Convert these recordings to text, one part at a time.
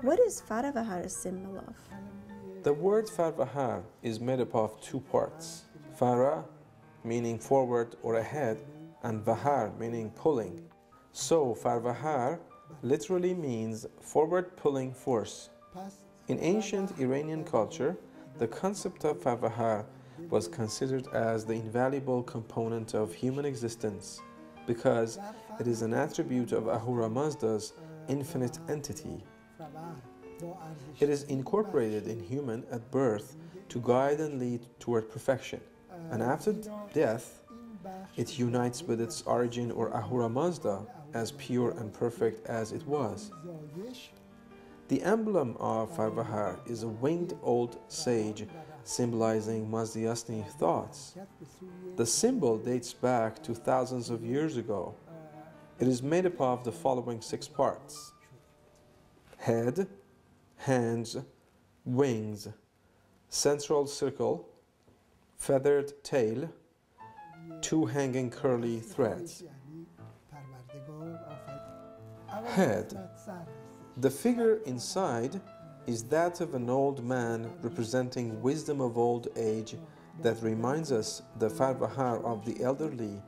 What is Farvahar a symbol of? The word Farvahar is made up of two parts. Fara, meaning forward or ahead, and Vahar, meaning pulling. So Farvahar literally means forward pulling force. In ancient Iranian culture, the concept of Farvahar was considered as the invaluable component of human existence because it is an attribute of Ahura Mazda's infinite entity. It is incorporated in human at birth to guide and lead toward perfection, and after death, it unites with its origin or Ahura Mazda as pure and perfect as it was. The emblem of Farvahar is a winged old sage symbolizing Mazdaistic thoughts. The symbol dates back to thousands of years ago. It is made up of the following 6 parts: head, hands, wings, central circle, feathered tail, 2 hanging curly threads. Head. The figure inside is that of an old man representing wisdom of old age that reminds us the Farvahar of the elderly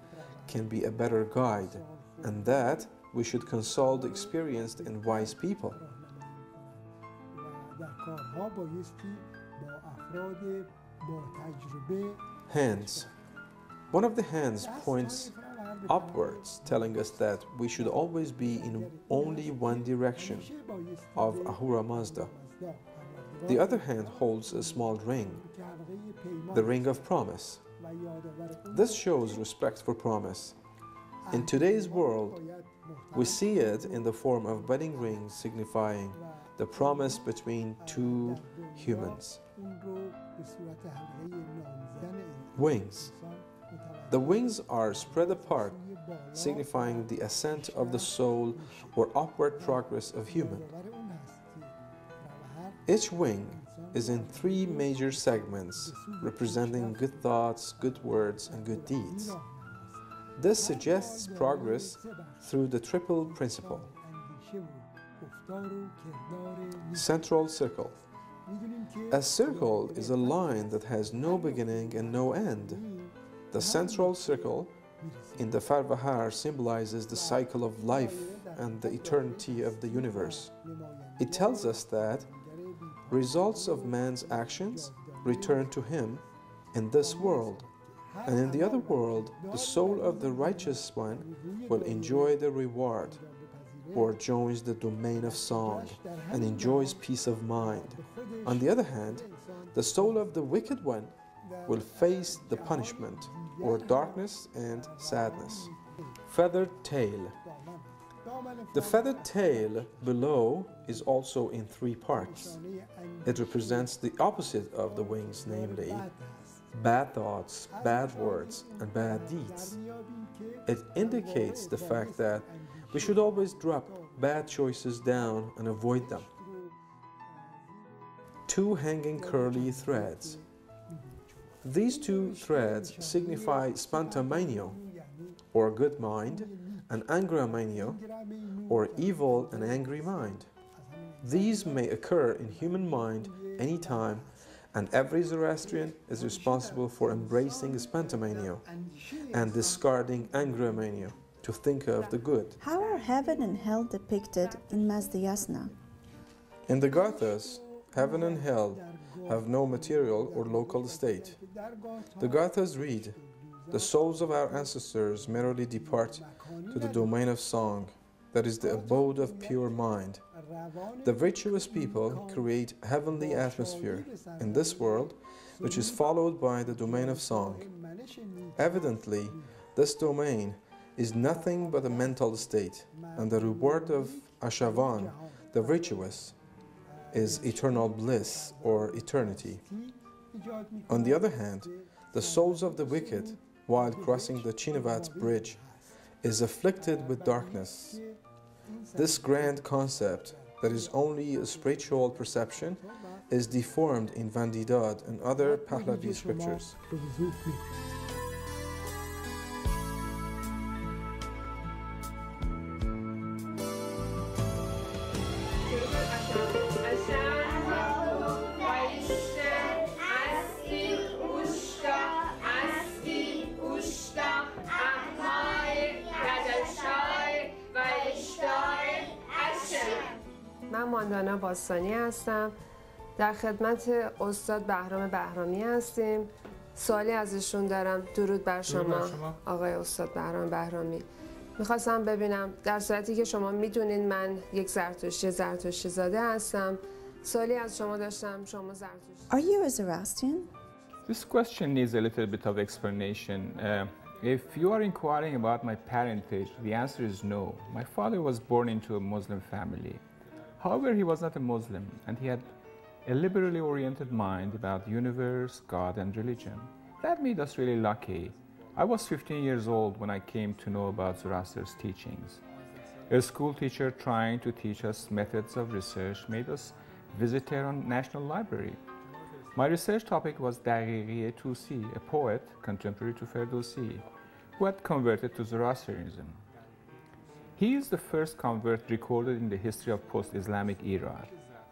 can be a better guide, and that we should consult experienced and wise people. Hands. One of the hands points upwards, telling us that we should always be in only one direction of Ahura Mazda. The other hand holds a small ring, the ring of promise. This shows respect for promise. In today's world, we see it in the form of wedding rings signifying the promise between 2 humans. Wings. The wings are spread apart, signifying the ascent of the soul or upward progress of human. Each wing is in 3 major segments, representing good thoughts, good words, and good deeds. This suggests progress through the triple principle. Central circle. A circle is a line that has no beginning and no end. The central circle in the Farvahar symbolizes the cycle of life and the eternity of the universe. It tells us that results of man's actions return to him in this world, and in the other world, the soul of the righteous one will enjoy the reward, or joins the domain of song and enjoys peace of mind. On the other hand, the soul of the wicked one will face the punishment, or darkness and sadness. Feathered tail. The feathered tail below is also in 3 parts. It represents the opposite of the wings, namely bad thoughts, bad words, and bad deeds. It indicates the fact that we should always drop bad choices down and avoid them. 2 hanging curly threads. These 2 threads signify spantamanio, or good mind, and angramanio, or evil and angry mind. These may occur in human mind anytime, and every Zoroastrian is responsible for embracing spantamanio and discarding angramanio to think of the good. How are heaven and hell depicted in Mazdaism? In the Gathas, heaven and hell have no material or local state. The Gathas read, "The souls of our ancestors merely depart to the domain of song, that is the abode of pure mind. The virtuous people create heavenly atmosphere in this world, which is followed by the domain of song. Evidently, this domain is nothing but a mental state, and the reward of Ashavan, the virtuous, is eternal bliss or eternity. On the other hand, the souls of the wicked, while crossing the Chinavat bridge, is afflicted with darkness. This grand concept, that is only a spiritual perception, is deformed in Vandidad and other Pahlavi scriptures. من ماندانا باستانی هستم. در خدمت استاد بهرام بهرامی هستیم. سوالی ازشون دارم. درود بر شما آقای استاد بهرام بهرامی. میخواستم ببینم در صورتی که شما میدونین من یک زرتشتی زاده هستم، سوالی از شما داشتم. شما زرتشتی Are you a Zoroastrian? This question needs a little bit of explanation. If you are inquiring about my parentage, the answer is no. My father was born into a Muslim family. However, he was not a Muslim, and he had a liberally oriented mind about the universe, God, and religion. That made us really lucky. I was 15 years old when I came to know about Zoroaster's teachings. A school teacher trying to teach us methods of research made us visit Tehran National Library. My research topic was Daqiqi Tusi, a poet contemporary to Ferdowsi, who had converted to Zoroastrianism. He is the first convert recorded in the history of post-Islamic era,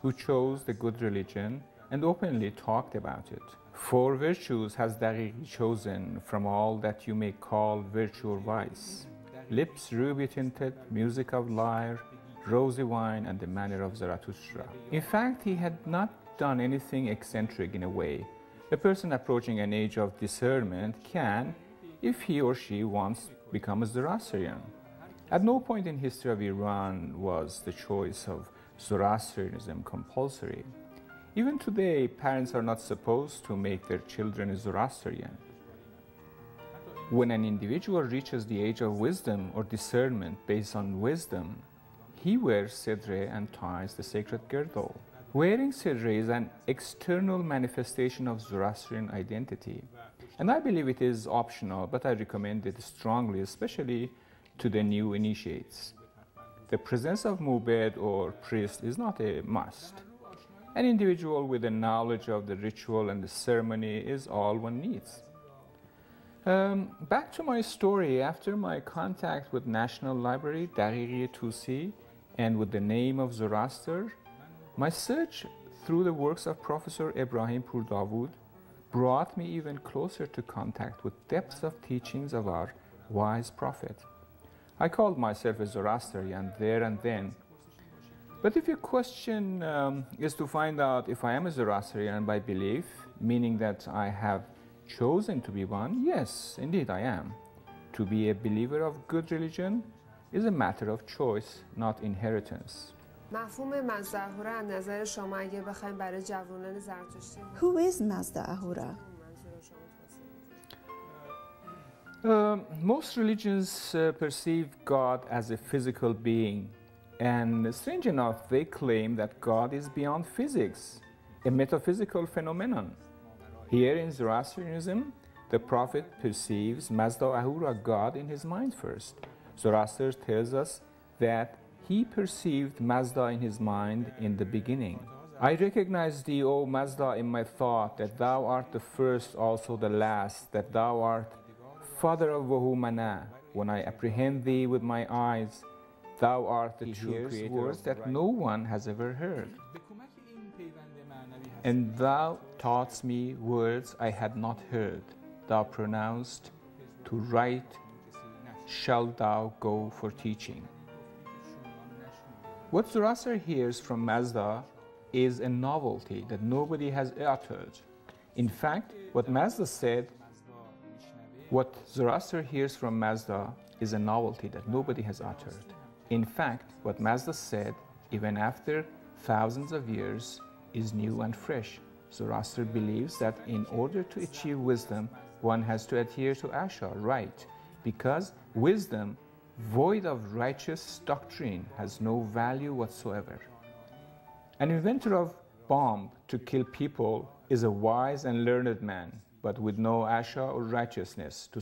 who chose the good religion and openly talked about it. 4 virtues has Daqiqi chosen from all that you may call virtue or vice: lips ruby tinted, music of lyre, rosy wine, and the manner of Zarathustra. In fact, he had not done anything eccentric in a way. A person approaching an age of discernment can, if he or she wants, become a Zoroastrian. At no point in history of Iran was the choice of Zoroastrianism compulsory. Even today, parents are not supposed to make their children a Zoroastrian. When an individual reaches the age of wisdom or discernment based on wisdom, he wears sidre and ties the sacred girdle. Wearing sidre is an external manifestation of Zoroastrian identity, and I believe it is optional, but I recommend it strongly, especially to the new initiates. The presence of mubed or priest is not a must. An individual with a knowledge of the ritual and the ceremony is all one needs. Back to my story. After my contact with National Library, Daqiqi Tusi, and with the name of Zoroaster, my search through the works of Professor Ibrahim Pur Dawood brought me even closer to contact with depths of teachings of our wise prophet. I called myself a Zoroastrian there and then. But if your question is to find out if I am a Zoroastrian by belief, meaning that I have chosen to be one, yes, indeed I am. To be a believer of good religion is a matter of choice, not inheritance. مفهوم مزدا اهورا از نظر شما اگه بخوایم برای جوانان زرتشتی Who is Mazda Ahura? Most religions perceive God as a physical being, and strange enough, they claim that God is beyond physics, a metaphysical phenomenon. Here in Zoroastrianism, the prophet perceives Mazda Ahura, God, in his mind first. Zoroaster tells us that he perceived Mazda in his mind in the beginning. I recognize thee, O Mazda, in my thought, that thou art the first, also the last, that thou art Father of Wahumana. When I apprehend thee with my eyes, thou art the true creator, words that no one has ever heard. And thou taughtst me words I had not heard. Thou pronounced, to write shalt thou go for teaching. What Zoroaster hears from Mazda is a novelty that nobody has uttered. In fact, what Zoroaster hears from Mazda is a novelty that nobody has uttered. In fact, what Mazda said, even after thousands of years, is new and fresh. Zoroaster believes that in order to achieve wisdom, one has to adhere to Ashar, right, because wisdom, void of righteous doctrine, has no value whatsoever. An inventor of bomb to kill people is a wise and learned man, but with no Ashar or righteousness to